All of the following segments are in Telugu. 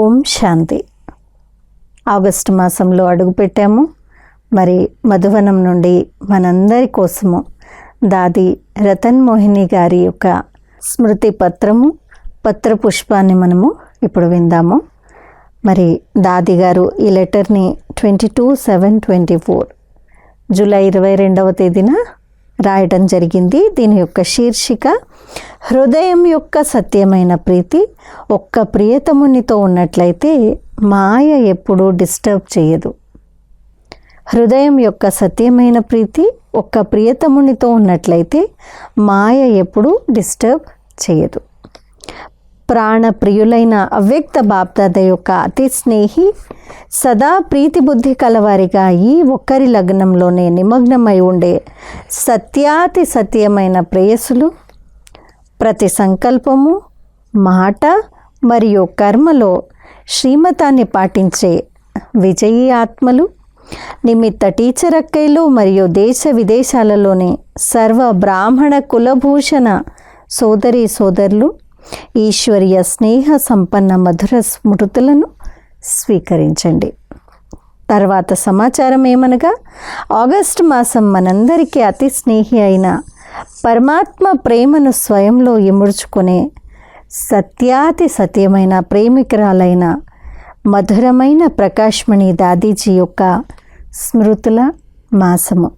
ఓం శాంతి. ఆగస్టు మాసంలో అడుగుపెట్టాము. మరి మధువనం నుండి మనందరి కోసము దాది రతన్ మోహిని గారి యొక్క స్మృతి పత్రము, పత్ర పుష్పాన్ని మనము ఇప్పుడు విందాము. మరి దాది గారు ఈ లెటర్ని 22/7/24 జూలై 22వ తేదీన రాయటం జరిగింది. దీని యొక్క శీర్షిక హృదయం యొక్క సత్యమైన ప్రీతి. ఒక్క ప్రియతమునితో ఉన్నట్లయితే మాయ ఎప్పుడూ డిస్టర్బ్ చేయదు. హృదయం యొక్క సత్యమైన ప్రీతి ఒక్క ప్రియతమునితో ఉన్నట్లయితే మాయ ఎప్పుడూ డిస్టర్బ్ చేయదు. ప్రాణప్రియులైన అవ్యక్త బాప్దాద యొక్క అతి స్నేహి, సదా ప్రీతి బుద్ధి కలవారిగా ఈ ఒక్కరి లగ్నంలోనే నిమగ్నమై ఉండే సత్యాతి సత్యమైన ప్రేయసులు ప్రతి సంకల్పము, మాట మరియు కర్మలో శ్రీమతాన్ని పాటించే విజయీ ఆత్మలు, నిమిత్త టీచర్ అక్కయ్యలు మరియు దేశ విదేశాలలోని సర్వ బ్రాహ్మణ కులభూషణ సోదరీ సోదరులు ఈశ్వరీయ స్నేహ సంపన్న మధుర స్మృతులను స్వీకరించండి. తర్వాత సమాచారం ఏమనగా, ఆగస్టు మాసం మనందరికీ అతి స్నేహి అయిన పరమాత్మ ప్రేమను స్వయంలో ఇముడ్చుకునే సత్యాతి సత్యమైన ప్రేమికురాలైన మధురమైన ప్రకాశ్మణి దాదీజీ యొక్క స్మృతుల మాసము.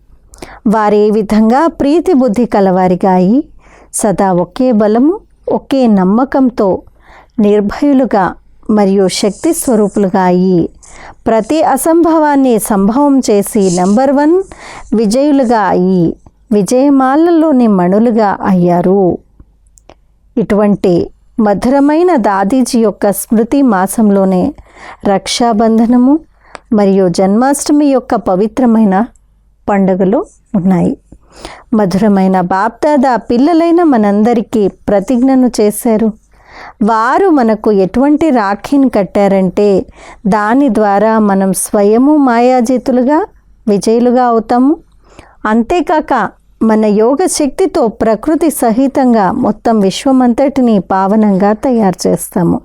వారు ఏ విధంగా ప్రీతి బుద్ధి కలవారిగా అయి సదా ఒకే బలము, ఒకే నమ్మకంతో నిర్భయులుగా మరియు శక్తి స్వరూపులుగా అయ్యి ప్రతి అసంభవాన్ని సంభవం చేసి నెంబర్ 1 విజయులుగా అయ్యి విజయమాలలోని మణులుగా అయ్యారు. ఇటువంటి మధురమైన దాదీజీ యొక్క స్మృతి మాసంలోనే రక్షాబంధనము మరియు జన్మాష్టమి యొక్క పవిత్రమైన పండుగలు ఉన్నాయి. మధురమైన బాప్దాదా పిల్లలైన మనందరికీ ప్రతిజ్ఞను చేశారు. వారు మనకు ఎటువంటి రాఖీని కట్టారంటే దాని ద్వారా మనం స్వయము మాయాజీతులుగా విజయులుగా అవుతాము. అంతేకాక మన యోగ శక్తితో ప్రకృతి సహితంగా మొత్తం విశ్వమంతటిని పావనంగా తయారు చేస్తాము.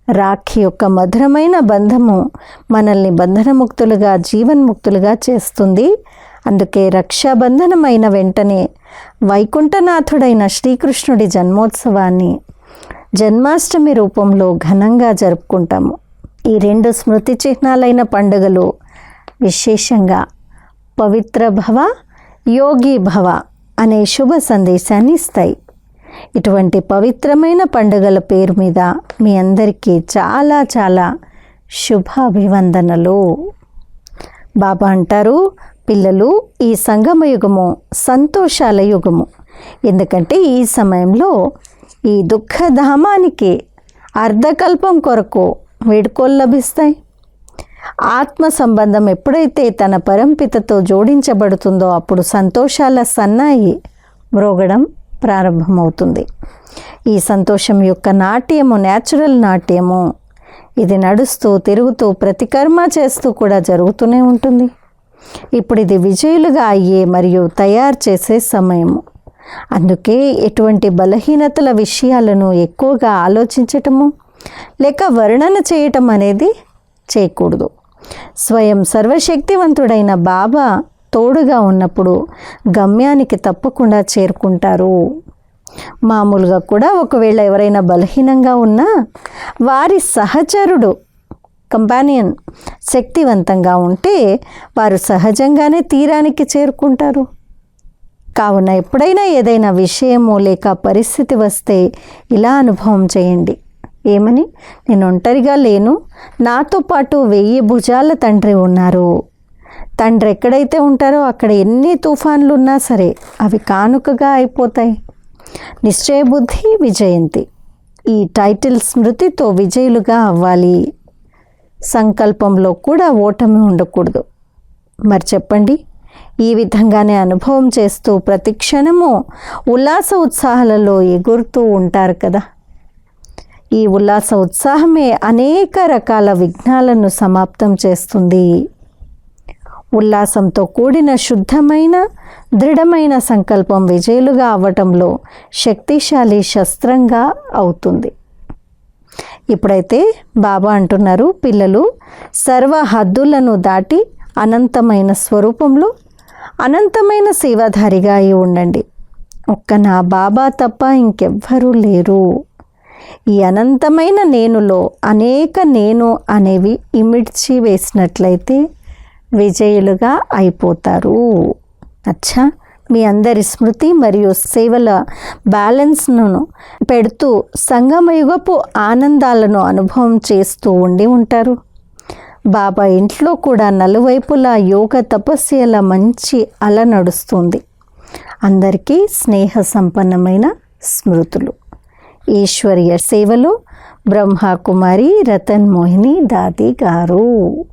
రాఖీ యొక్క మధురమైన బంధము మనల్ని బంధనముక్తులుగా జీవన్ముక్తులుగా చేస్తుంది. అందుకే రక్షాబంధనమైన వెంటనే వైకుంఠనాథుడైన శ్రీకృష్ణుడి జన్మోత్సవాన్ని జన్మాష్టమి రూపంలో ఘనంగా జరుపుకుంటాము. ఈ 2 స్మృతి చిహ్నాలైన పండుగలు విశేషంగా పవిత్ర భవ, యోగి భవ అనే శుభ సందేశాన్ని ఇస్తాయి. ఇటువంటి పవిత్రమైన పండుగల పేరు మీద మీ అందరికీ చాలా చాలా శుభాభివందనలు. బాబా అంటారు, పిల్లలు, ఈ సంగమ యుగము సంతోషాల యుగము. ఎందుకంటే ఈ సమయంలో ఈ దుఃఖధామానికి అర్ధకల్పం కొరకు వేడుకోలు లభిస్తాయి. ఆత్మ సంబంధం ఎప్పుడైతే తన పరంపితతో జోడించబడుతుందో అప్పుడు సంతోషాల సన్నాయి మ్రోగడం ప్రారంభమవుతుంది. ఈ సంతోషం యొక్క నాట్యము న్యాచురల్ నాట్యము. ఇది నడుస్తూ తిరుగుతూ ప్రతి కర్మ చేస్తూ కూడా జరుగుతూనే ఉంటుంది. ఇప్పుడు ఇది విజయులుగా అయ్యే మరియు తయారు చేసే సమయము. అందుకే ఎటువంటి బలహీనతల విషయాలను ఎక్కువగా ఆలోచించటము లేక వర్ణన చేయటం అనేది చేయకూడదు. స్వయం సర్వశక్తివంతుడైన బాబా తోడుగా ఉన్నప్పుడు గమ్యానికి తప్పకుండా చేరుకుంటారు. మామూలుగా కూడా ఒకవేళ ఎవరైనా బలహీనంగా ఉన్నా వారి సహచరుడు కంపానియన్ శక్తివంతంగా ఉంటే వారు సహజంగానే తీరానికి చేరుకుంటారు. కావున ఎప్పుడైనా ఏదైనా విషయము లేక పరిస్థితి వస్తే ఇలా అనుభవం చేయండి. ఏమని? నేను ఒంటరిగా లేను, నాతో పాటు 1000 భుజాల తండ్రి ఉన్నారు. తండ్రి ఎక్కడైతే ఉంటారో అక్కడ ఎన్ని తుఫాన్లు ఉన్నా సరే అవి కానుకగా అయిపోతాయి. నిశ్చయబుద్ధి విజయంతి. ఈ టైటిల్ స్మృతితో విజయులుగా అవ్వాలి. సంకల్పంలో కూడా ఓటమి ఉండకూడదు. మరి చెప్పండి, ఈ విధంగానే అనుభవం చేస్తూ ప్రతి క్షణము ఉల్లాస ఉత్సాహాలలో ఎగురుతూ ఉంటారు కదా. ఈ ఉల్లాస ఉత్సాహమే అనేక రకాల విఘ్నాలను సమాప్తం చేస్తుంది. ఉల్లాసంతో కూడిన శుద్ధమైన దృఢమైన సంకల్పం విజయులుగా అవ్వటంలో శక్తిశాలి శస్త్రంగా అవుతుంది. ఇప్పుడైతే బాబా అంటున్నారు, పిల్లలు సర్వ హద్దులను దాటి అనంతమైన స్వరూపంలో అనంతమైన సేవాధారిగా అయి ఉండండి. ఒక్క నా బాబా తప్ప ఇంకెవ్వరూ లేరు. ఈ అనంతమైన నేనులో అనేక నేను అనేవి ఇమిడ్చి వేసినట్లయితే విజయులుగా అయిపోతారు. అచ్చా, మీ అందరి స్మృతి మరియు సేవల బ్యాలెన్స్ను పెడుతూ సంగమయుగపు ఆనందాలను అనుభవం చేస్తూ ఉండి ఉంటారు. బాబా ఇంట్లో కూడా నలువైపులా యోగ తపస్యల మంచి అల నడుస్తుంది. అందరికీ స్నేహ సంపన్నమైన స్మృతులు. ఈశ్వరీయ సేవలో బ్రహ్మకుమారి రతన్ మోహిని దాది గారు.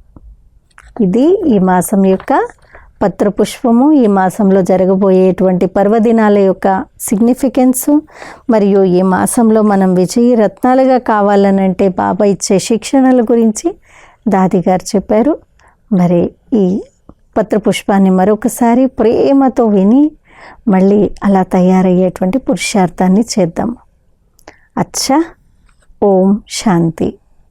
ఇది ఈ మాసం యొక్క పత్రపుష్పము. ఈ మాసంలో జరగబోయేటువంటి పర్వదినాల యొక్క సిగ్నిఫికెన్సు మరియు ఈ మాసంలో మనం విజయీ రత్నాలుగా కావాలనంటే బాబా ఇచ్చే శిక్షణల గురించి దాది గారు చెప్పారు. మరి ఈ పత్రపుష్పాన్ని మరొకసారి ప్రేమతో విని మళ్ళీ అలా తయారయ్యేటువంటి పురుషార్థాన్ని చేద్దాం. అచ్చా, ఓం శాంతి.